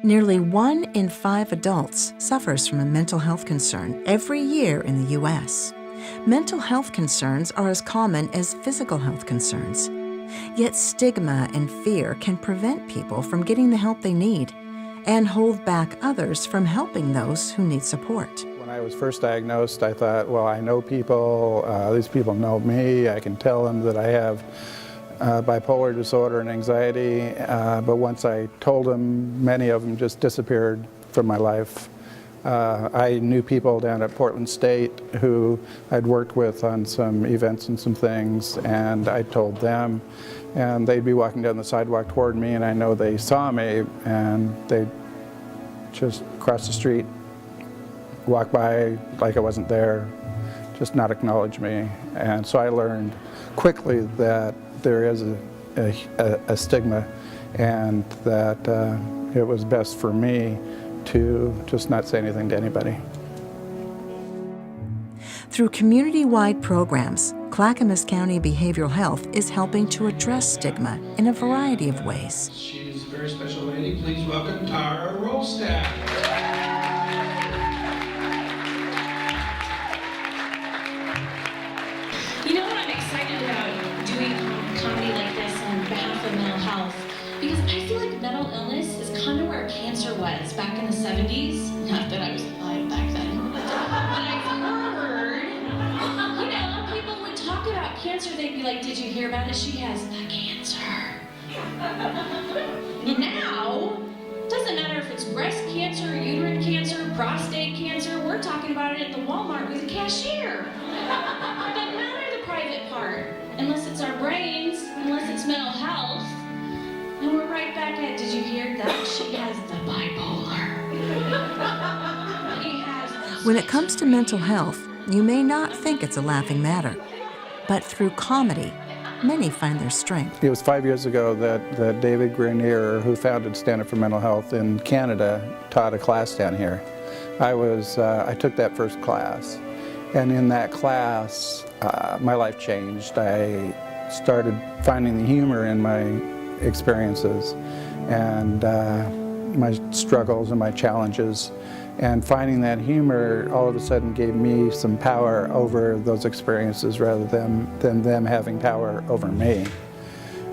Nearly 1 in 5 adults suffers from a mental health concern every year in the U.S. Mental health concerns are as common as physical health concerns. Yet stigma and fear can prevent people from getting the help they need and hold back others from helping those who need support. When I was first diagnosed, I thought, well, I know people, these people know me, I can tell them that I have bipolar disorder and anxiety, but once I told them, many of them just disappeared from my life. I knew people down at Portland State who I'd worked with on some events and some things, and I told them, and they'd be walking down the sidewalk toward me, and I know they saw me, and they'd just cross the street, walk by like I wasn't there, just not acknowledge me. And so I learned quickly that there is a stigma, and that it was best for me to just not say anything to anybody. Through community-wide programs, Clackamas County Behavioral Health is helping to address stigma in a variety of ways. She is a very special lady. Please welcome Tara Rolstaff. You know what, I'm excited about doing comedy like this on behalf of mental health, because I feel like mental illness is kind of where cancer was back in the 70s. Not that I was alive back then. But I've heard, you know, people would talk about cancer, they'd be like, did you hear about it? She has the cancer. And now, it doesn't matter if it's breast cancer, uterine cancer, prostate cancer, we're talking about it at the Walmart with a cashier. It doesn't matter the private part, unless it's our brains, unless it's mental health. And we're right back at, did you hear that? She has the bipolar. He has When it comes to mental health, you may not think it's a laughing matter, but through comedy, many find their strength. It was 5 years ago that David Grenier, who founded Stand Up for Mental Health in Canada, taught a class down here. I took that first class, and in that class, my life changed. I started finding the humor in my experiences and my struggles and my challenges. And finding that humor all of a sudden gave me some power over those experiences rather than them having power over me.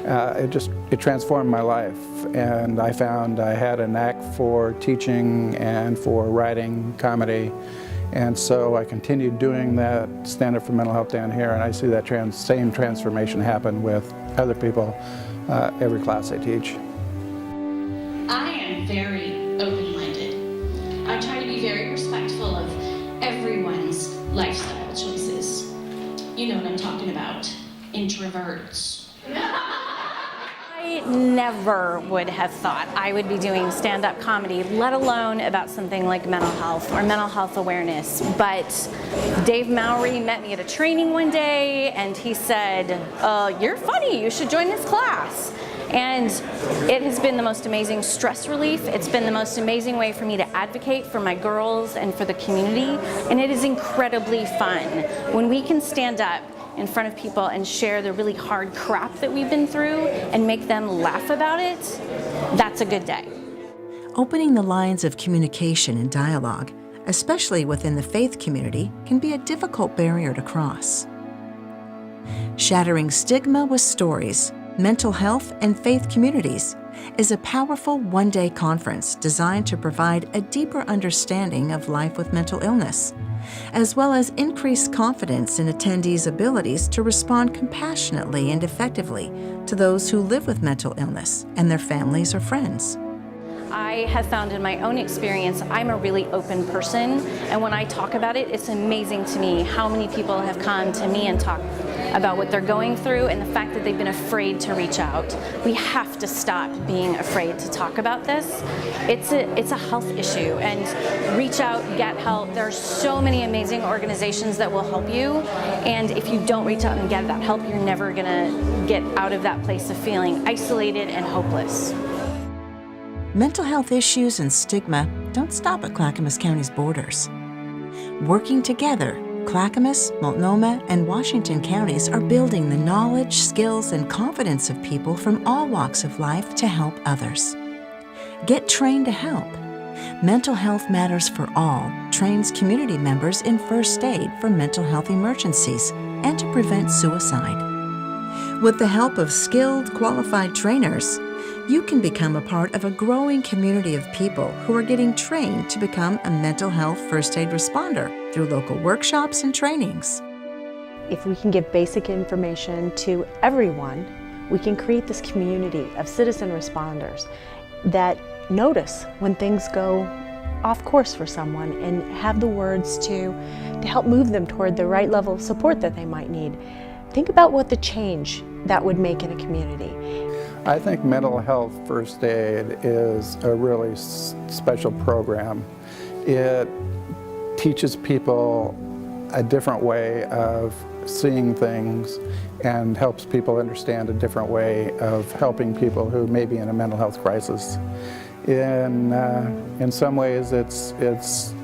It transformed my life, and I found I had a knack for teaching and for writing comedy. And so I continued doing that Stand Up for Mental Health down here, and I see that same transformation happen with other people every class I teach. I am very open-minded. I try to be very respectful of everyone's lifestyle choices. You know what I'm talking about. Introverts. I never would have thought I would be doing stand-up comedy, let alone about something like mental health or mental health awareness. But Dave Mowry met me at a training one day, and he said, you're funny, you should join this class. And it has been the most amazing stress relief. It's been the most amazing way for me to advocate for my girls and for the community. And it is incredibly fun when we can stand up in front of people and share the really hard crap that we've been through and make them laugh about it. That's a good day. Opening the lines of communication and dialogue, especially within the faith community, can be a difficult barrier to cross. Shattering Stigma with Stories, Mental Health and Faith Communities is a powerful one-day conference designed to provide a deeper understanding of life with mental illness, as well as increase confidence in attendees' abilities to respond compassionately and effectively to those who live with mental illness and their families or friends. I have found in my own experience, I'm a really open person, and when I talk about it, it's amazing to me how many people have come to me and talked about what they're going through and the fact that they've been afraid to reach out. We have to stop being afraid to talk about this. It's a health issue, and reach out, get help. There are so many amazing organizations that will help you, and if you don't reach out and get that help, you're never gonna get out of that place of feeling isolated and hopeless. Mental health issues and stigma don't stop at Clackamas County's borders. Working together, Clackamas, Multnomah, and Washington counties are building the knowledge, skills, and confidence of people from all walks of life to help others. Get Trained to Help. Mental Health Matters for All trains community members in first aid for mental health emergencies and to prevent suicide. With the help of skilled, qualified trainers, you can become a part of a growing community of people who are getting trained to become a mental health first aid responder through local workshops and trainings. If we can give basic information to everyone, we can create this community of citizen responders that notice when things go off course for someone and have the words to help move them toward the right level of support that they might need. Think about what the change that would make in a community. I think mental health first aid is a really special program. It teaches people a different way of seeing things and helps people understand a different way of helping people who may be in a mental health crisis. In some ways, it's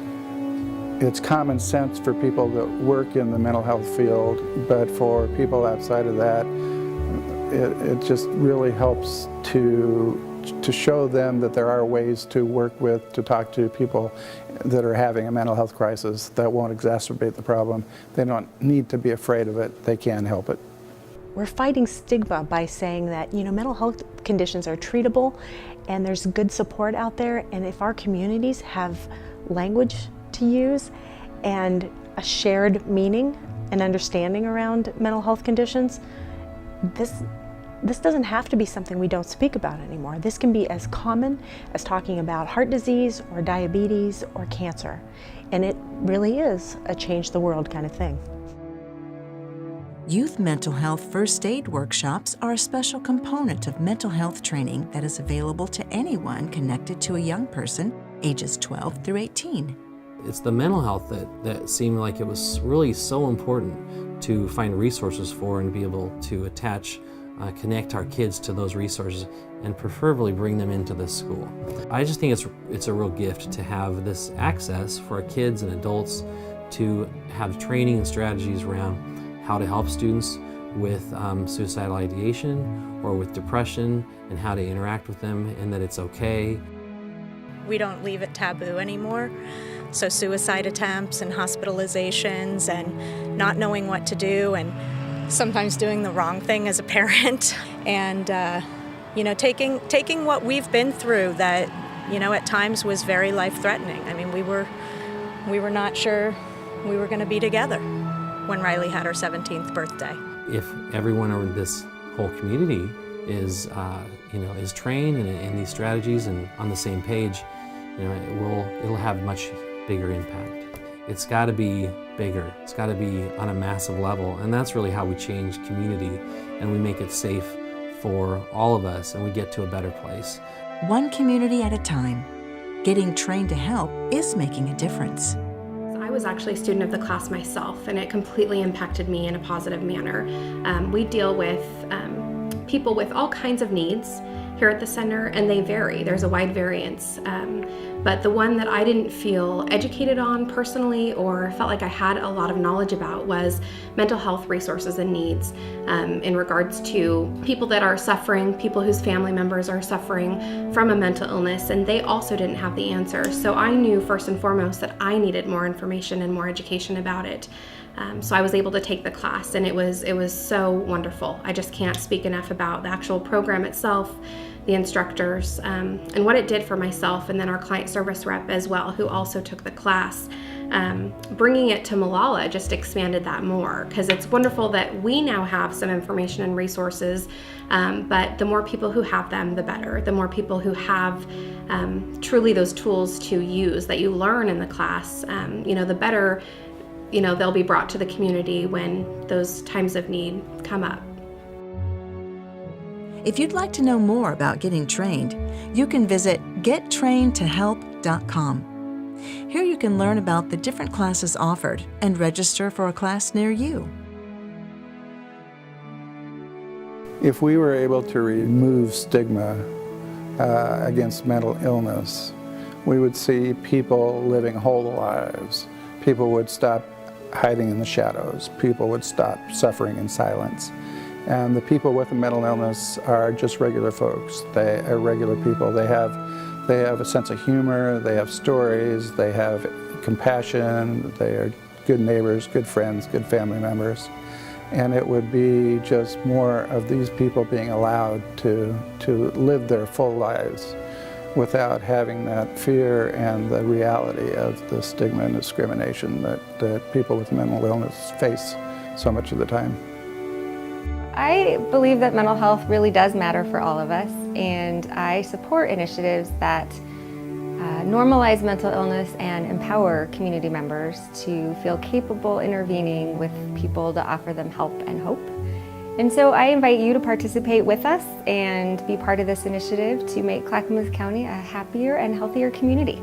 common sense for people that work in the mental health field, but for people outside of that, it just really helps to show them that there are ways to work with, to talk to people that are having a mental health crisis that won't exacerbate the problem. They don't need to be afraid of it. They can help it. We're fighting stigma by saying that, mental health conditions are treatable and there's good support out there, and if our communities have language to use and a shared meaning and understanding around mental health conditions, this doesn't have to be something we don't speak about anymore. This can be as common as talking about heart disease or diabetes or cancer. And it really is a change the world kind of thing. Youth mental health first aid workshops are a special component of mental health training that is available to anyone connected to a young person ages 12 through 18. It's the mental health that seemed like it was really so important to find resources for and be able to connect our kids to those resources and preferably bring them into this school. I just think it's a real gift to have this access for our kids and adults to have training and strategies around how to help students with suicidal ideation or with depression and how to interact with them, and that it's okay. We don't leave it taboo anymore. So suicide attempts and hospitalizations and not knowing what to do and sometimes doing the wrong thing as a parent and taking what we've been through that at times was very life-threatening. I mean, we were not sure we were going to be together when Riley had her 17th birthday. If everyone in this whole community is trained in these strategies and on the same page, it'll have much bigger impact. It's got to be bigger. It's got to be on a massive level, and that's really how we change community and we make it safe for all of us and we get to a better place. One community at a time, getting trained to help is making a difference. I was actually a student of the class myself, and it completely impacted me in a positive manner. We deal with people with all kinds of needs here at the center, and they vary. There's a wide variance. But the one that I didn't feel educated on personally or felt like I had a lot of knowledge about was mental health resources and needs in regards to people that are suffering, people whose family members are suffering from a mental illness, and they also didn't have the answer. So I knew first and foremost that I needed more information and more education about it. So I was able to take the class, and it was so wonderful. I just can't speak enough about the actual program itself, the instructors, and what it did for myself, and then our client service rep as well, who also took the class. Bringing it to Molalla just expanded that more, because it's wonderful that we now have some information and resources, but the more people who have them, the better. The more people who have truly those tools to use that you learn in the class, the better they'll be brought to the community when those times of need come up. If you'd like to know more about getting trained, you can visit gettrainedtohelp.com. Here you can learn about the different classes offered and register for a class near you. If we were able to remove stigma against mental illness, we would see people living whole lives. People would stop hiding in the shadows. People would stop suffering in silence. And the people with a mental illness are just regular folks. They are regular people. They have They have a sense of humor, they have stories, they have compassion, they are good neighbors, good friends, good family members. And it would be just more of these people being allowed to live their full lives without having that fear and the reality of the stigma and discrimination that people with mental illness face so much of the time. I believe that mental health really does matter for all of us, and I support initiatives that normalize mental illness and empower community members to feel capable intervening with people to offer them help and hope. And so I invite you to participate with us and be part of this initiative to make Clackamas County a happier and healthier community.